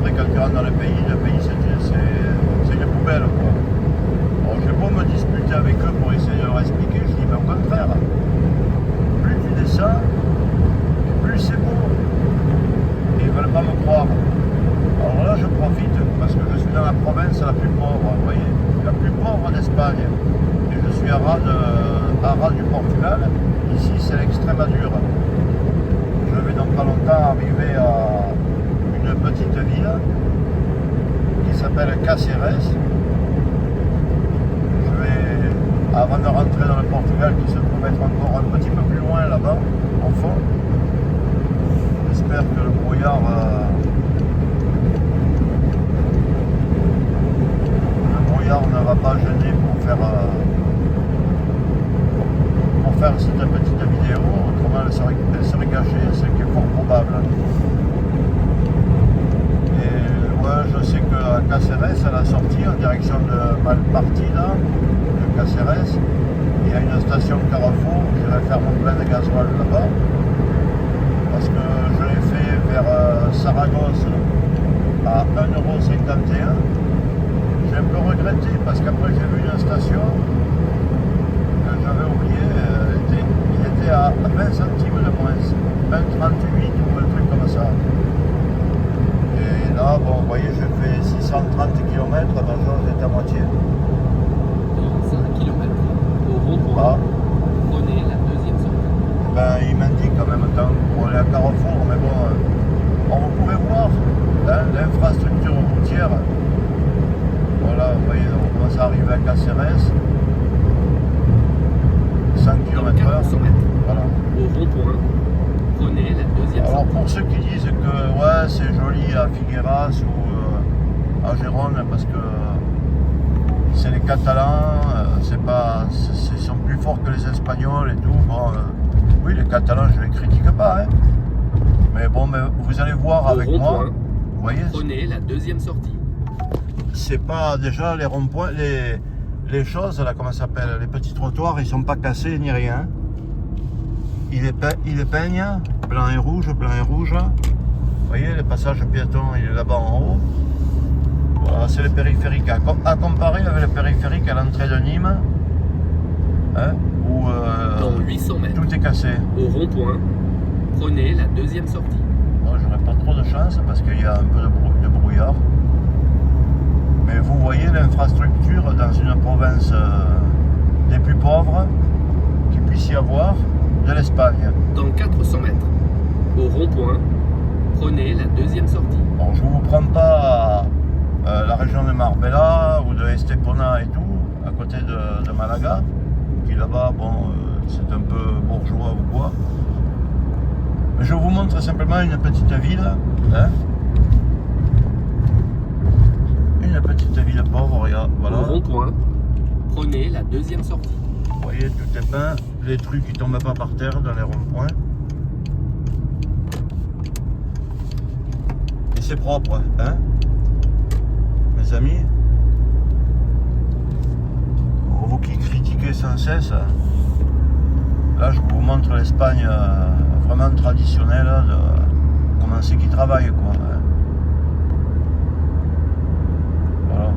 après quand tu rentres dans le pays c'est une poubelle quoi. Alors j'ai beau me disputer avec eux pour essayer de leur expliquer, je dis mais au contraire, plus tu descends, plus c'est beau. Et ils ne veulent pas me croire. Alors là je profite parce que je suis dans la province la plus pauvre, vous voyez, la plus pauvre d'Espagne. Et je suis à ras du Portugal, ici c'est l'Extrémadure. Je vais dans pas longtemps arriver à une petite ville qui s'appelle Caceres. Je vais, avant de rentrer dans le Portugal qui se trouve être encore un petit peu plus loin là-bas, au fond, j'espère que le brouillard ne va pas gêner pour faire cette petite vidéo, autrement elle serait cachée, ce qui est fort probable. Et ouais, je sais qu'à Caceres, à la sortie, en direction de Malparti, là, de Caceres, il y a une station Carrefour, je vais faire mon plein de gasoil là-bas, parce que je l'ai fait vers Saragosse à 1,51 €. J'ai un peu regretté, parce qu'après j'ai vu une station que j'avais oublié, il était à 20 centimes de moins, 20,38 ou un truc comme ça. Et là, bon, vous voyez, j'ai fait 630 km, ma chose est à moitié. Dans 5 km, au rond-point, prenez la deuxième sortie. Ben, il m'indique en même temps pour aller à Carrefour, mais bon, vous pouvez voir hein, l'infrastructure routière. Voilà, vous voyez, on commence à arriver à Caceres. 100 km/h. Voilà. Au rond-point, prenez la deuxième sortie. Alors pour ceux qui disent que ouais c'est joli à Figueras ou à Gérone parce que c'est les Catalans, ils sont plus forts que les Espagnols et tout. Bon, oui les Catalans je les critique pas, hein. Mais bon, mais vous allez voir avec moi. Vous voyez. Prenez la deuxième sortie. C'est pas déjà les ronds-points, les choses là, comment ça s'appelle, les petits trottoirs, ils sont pas cassés ni rien. Ils les peignent, blanc et rouge, blanc et rouge. Vous voyez, le passage piéton, il est là-bas en haut. Voilà, c'est le périphérique. À comparer avec le périphérique à l'entrée de Nîmes, hein, où dans 800 mètres, tout est cassé. Au rond-point, prenez la deuxième sortie. Moi, j'aurais pas trop de chance parce qu'il y a un peu de brouillard. Mais vous voyez l'infrastructure dans une province des plus pauvres qu'il puisse y avoir de l'Espagne. Dans 400 mètres, au rond-point, prenez la deuxième sortie. Bon, je ne vous prends pas la région de Marbella ou de Estepona et tout, à côté de Malaga, qui là-bas, bon, c'est un peu bourgeois ou quoi. Mais je vous montre simplement une petite ville, hein. Une petite ville pauvre, regarde, voilà. Au rond-point, prenez la deuxième sortie. Vous voyez, tout est peint, les trucs qui tombent pas par terre dans les ronds-points. Et c'est propre, hein, mes amis. Vous qui critiquez sans cesse, là je vous montre l'Espagne vraiment traditionnelle, de comment c'est qu'ils travaillent, quoi. Hein. Voilà.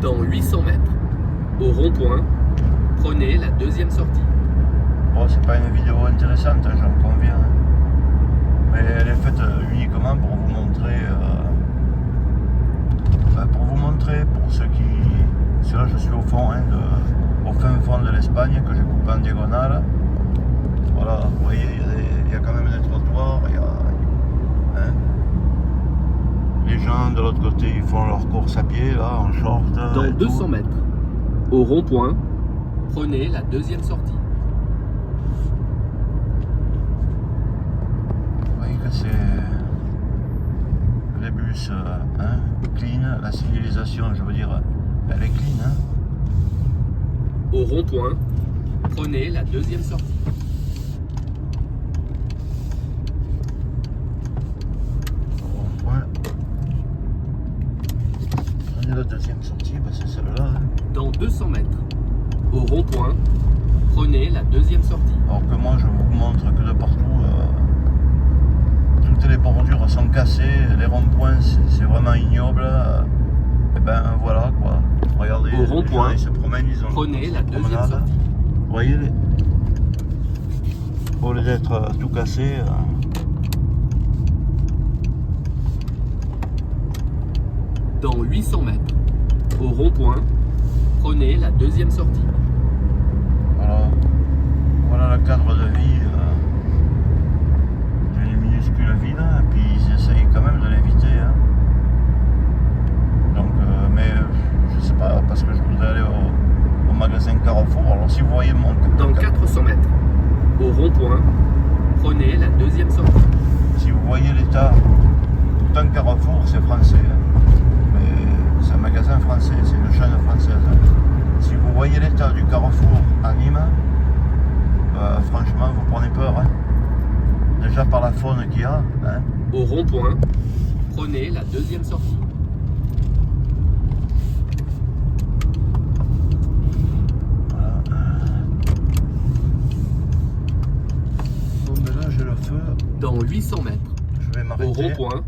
Dans 800 mètres, au rond-point, prenez la deuxième sortie. Bon, c'est pas une vidéo intéressante, j'en conviens. Mais elle est faite uniquement pour vous montrer, pour ceux qui... Parce que là, je suis au fond, hein, au fin fond de l'Espagne, que j'ai coupé en diagonale. Voilà, vous voyez, il y a quand même des trottoirs, hein. Les gens de l'autre côté, ils font leur course à pied, là, en short. Dans 200 mètres, au rond-point, prenez la deuxième sortie. Vous voyez que c'est les bus, hein, clean, la signalisation, je veux dire, elle est clean, hein. Au rond-point, prenez la deuxième sortie. La deuxième sortie, ben c'est celle-là. Hein. Dans 200 mètres, au rond-point, prenez la deuxième sortie. Alors que moi, je vous montre que de partout, toutes c'est vraiment ignoble. Et ben voilà quoi. Regardez, Au rond-point, les gens, ils se promènent, ils ont prenez la deuxième promenade. sortie. Vous voyez, au lieu d'être tout cassé. Dans 800 mètres, au rond-point, prenez la deuxième sortie. Voilà le cadre de vie d'une minuscule ville, et puis ils essayent quand même de l'éviter. Hein. Donc, mais je sais pas, parce que je voudrais aller au magasin Carrefour. Alors si vous voyez mon... Dans 400 mètres, au rond-point, prenez la deuxième sortie. Si vous voyez l'état d'un Carrefour, c'est français. Hein. Mais c'est un magasin français, c'est une chaîne française. Hein. Si vous voyez l'état du Carrefour à Nîmes, franchement, vous prenez peur. Hein. Déjà par la faune qu'il y a. Hein. Au rond-point, prenez la deuxième sortie. Voilà. Bon, ben là, j'ai le feu. Dans 800 mètres, Je vais au m'arrêter. rond-point,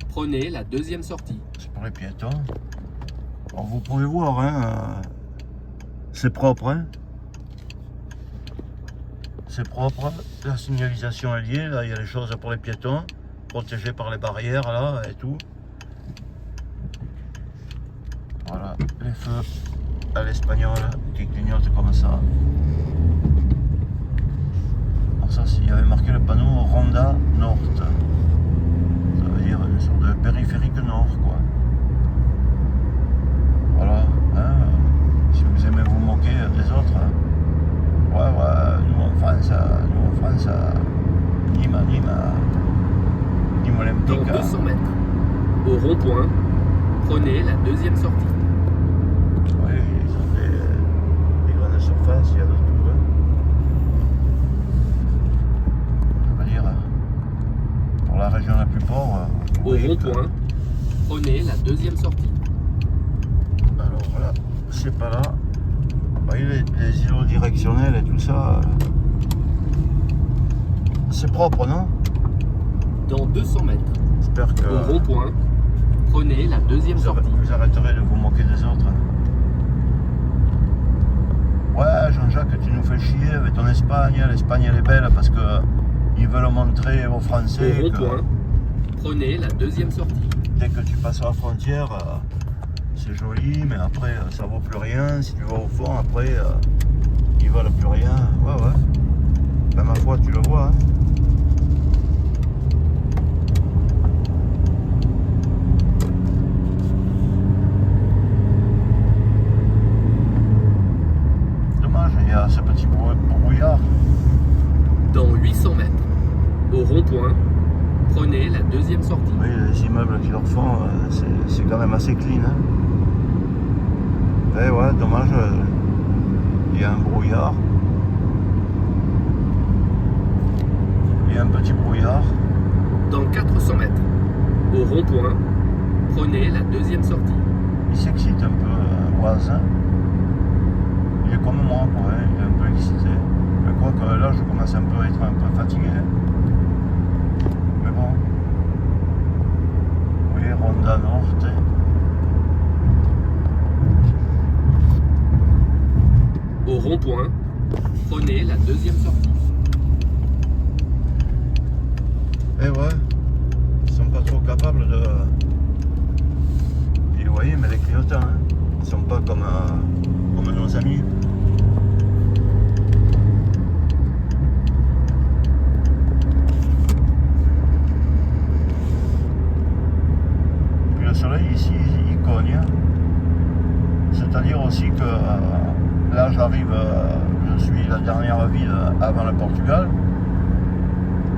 prenez la deuxième sortie. C'est pour les piétons. Alors, vous pouvez voir, hein, c'est propre. Hein. C'est propre. La signalisation est liée. Là, il y a les choses pour les piétons, protégés par les barrières là et tout. Voilà, les feux à l'espagnol qui clignotent comme ça. Alors ça, s'il y avait marqué le panneau Ronda Nord, ça veut dire une sorte de périphérique nord, quoi. Voilà, hein, si vous aimez vous moquer des autres, hein. Ouais, nous en France, Nîmes Dans Olympique. 200 mètres, au rond-point, prenez la deuxième sortie. Oui, ils ont des grandes surfaces, il y a de tout. Hein. Je veux dire, pour la région la plus pauvre, vous Au voyez que- rond-point, prenez la deuxième sortie. alors là, c'est pas là. Vous voyez les îlots directionnels et tout ça, c'est propre, non? Dans 200 mètres, J'espère que au rond-point, prenez la deuxième sortie. vous arrêterez de vous moquer des autres. Ouais, Jean-Jacques, tu nous fais chier avec ton Espagne. L'Espagne, elle est belle parce que ils veulent montrer aux Français Au que rond-point, prenez la deuxième sortie. dès que tu passes la frontière, c'est joli, mais après, ça vaut plus rien. Si tu vas au fond, après, ils valent plus rien. Ouais. Ben, ma foi, tu le vois. Hein. Dommage, il y a ce petit brouillard. Dans 800 mètres, au rond-point, prenez la deuxième sortie. Oui, les immeubles qui leur font, c'est quand même assez clean. Hein. Eh ouais, dommage, il y a un brouillard. Il y a un petit brouillard. Dans 400 mètres, au rond-point, prenez la deuxième sortie. Il s'excite un peu, voisin. Il est comme moi, quoi, hein, il est un peu excité. Je crois que là, je commence un peu à être un peu fatigué. Mais bon. Vous voyez, Ronda Norte. Au rond-point, prenez la deuxième sortie. Eh ouais, ils sont pas trop capables de... Et vous voyez, mais les clignotants, hein, ils sont pas comme nos amis. Puis le soleil ici, il cogne. C'est-à-dire aussi que là j'arrive, je suis la dernière ville avant le Portugal.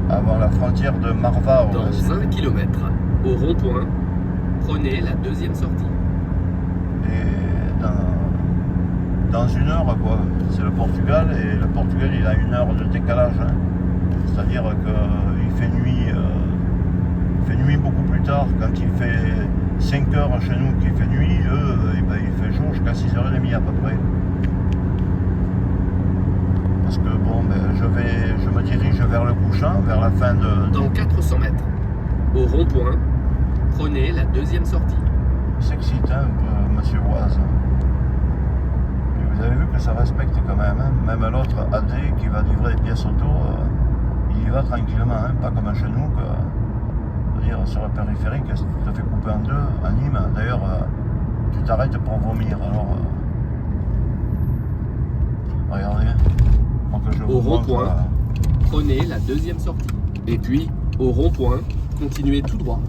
Avant la frontière de Marvao. Dans 1 km, au rond-point, prenez la deuxième sortie. Et dans une heure, quoi, c'est le Portugal, et le Portugal il a une heure de décalage. Hein. C'est-à-dire qu'il fait nuit beaucoup plus tard. Quand il fait 5 heures chez nous qu'il fait nuit, eux, il fait jour jusqu'à 6h30 à peu près. Parce que bon, je me dirige vers le couchant, vers la fin de... Dans 400 mètres, au rond-point, Prenez la deuxième sortie. Il s'excite un peu, monsieur Oise. Et vous avez vu que ça respecte quand même. Hein. Même l'autre AD qui va livrer les pièces auto, il y va tranquillement, hein. Pas comme chez nous. C'est-à-dire sur le périphérique, tu te fais couper en deux, à Nîmes. D'ailleurs, tu t'arrêtes pour vomir. Alors, regardez. Pour que je Au vous montre, rond-point, prenez la deuxième sortie. Et puis, au rond-point, continuez tout droit.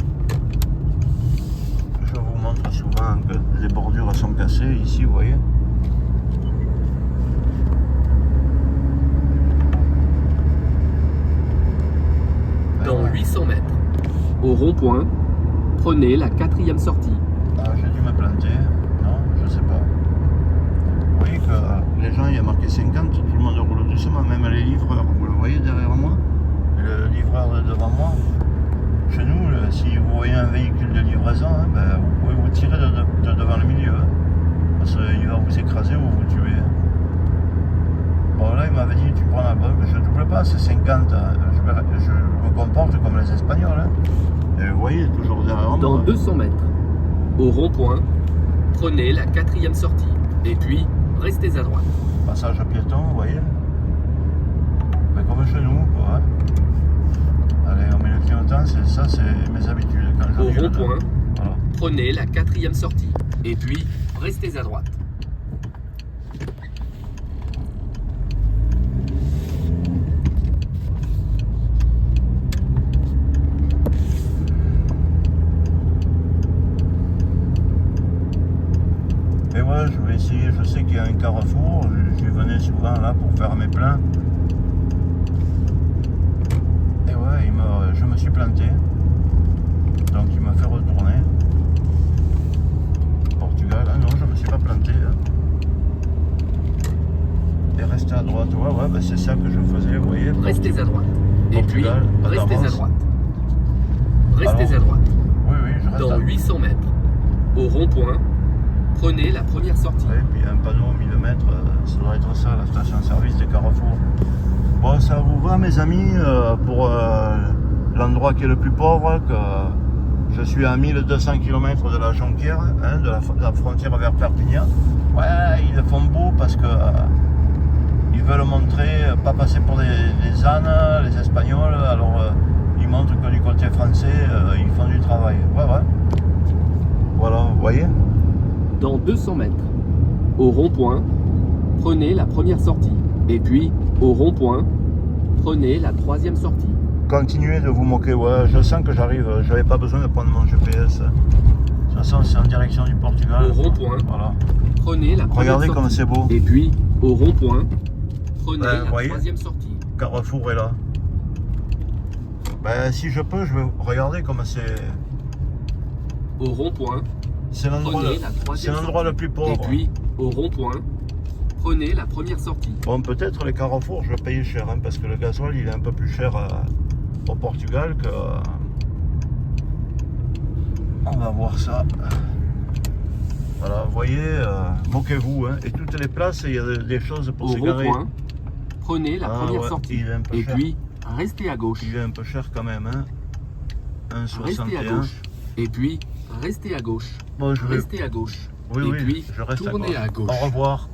je vous montre souvent que les bordures sont cassées. Ici, vous voyez. Dans 800 mètres, au rond-point, prenez la quatrième sortie. Ah, j'ai dû me planter. Non, je sais pas. Vous voyez que les gens, il y a marqué 50, tout le monde roule doucement, même les livreurs. Vous le voyez derrière moi? Le livreur de devant moi. Chez nous, si vous voyez un véhicule de livraison, hein, ben, vous pouvez vous tirer de devant le milieu. Hein, parce qu'il va vous écraser ou vous tuer. Hein. Bon, là, il m'avait dit, tu prends la bonne, mais je ne double pas, c'est 50. Hein. Je me comporte comme les Espagnols. Hein. Et vous voyez, toujours derrière moi. Dans 200 mètres, au rond-point, prenez la quatrième sortie. Et puis, restez à droite. Passage à piéton, vous voyez. Mais comme chez nous, quoi. Hein. Allez, on met le clignotant, c'est mes habitudes. Quand je Au gueule, rond-point, voilà. prenez la quatrième sortie. Et puis, restez à droite. Et ouais, je vais essayer, je sais qu'il y a un carrefour, j'y venais souvent là pour faire mes pleins. Et ouais, je me suis planté. Donc il m'a fait retourner. Portugal, ah non, je me suis pas planté. Hein. Et rester à droite, ouais, bah c'est ça que je faisais, vous voyez. Restez à droite. Et puis, Portugal, restez à d'avance. droite. Restez Alors, à droite. Oui, je reste Dans à 800 mètres, au rond-point, prenez la première sortie. ouais, puis un panneau 1000 mètres, ça doit être ça, la station-service des Carrefour. Bon, ça vous va, mes amis, pour l'endroit qui est le plus pauvre, que je suis à 1200 km de la Jonquière, hein, de la frontière vers Perpignan. Ouais, ils le font beau parce que ils veulent montrer, pas passer pour les ânes, les Espagnols, alors ils montrent que du côté français, ils font du travail. Ouais. Voilà, vous voyez. Dans 200 mètres, au rond-point, prenez la première sortie. Et puis, au rond-point, prenez la troisième sortie. Continuez de vous moquer, ouais, je sens que j'arrive, j'avais pas besoin de prendre mon GPS. De toute façon, c'est en direction du Portugal. Au rond-point, Voilà. prenez la première Regardez sortie. comme c'est beau. Et puis, au rond-point, prenez Ben, la voyez. troisième sortie. Carrefour est là. Ben, si je peux, je vais regarder comme c'est. Au rond-point, C'est l'endroit prenez la troisième sortie. le plus pauvre. Et puis, au rond-point, prenez la première sortie. Bon, peut-être les carrefours, je vais payer cher, hein, parce que le gasoil, il est un peu plus cher au Portugal que. On va voir ça. Voilà, vous voyez, moquez-vous, hein. Et toutes les places, il y a des choses pour Au se garer. rond-point, prenez la première ouais, sortie. il est un peu Et cher. puis, restez à gauche. Il est un peu cher quand même, hein. Restez à 1,61. gauche. Et puis, restez à gauche. Bon, je vais. Restez à gauche. Oui, Et oui, puis, je reste à tournez gauche. à gauche. Au revoir.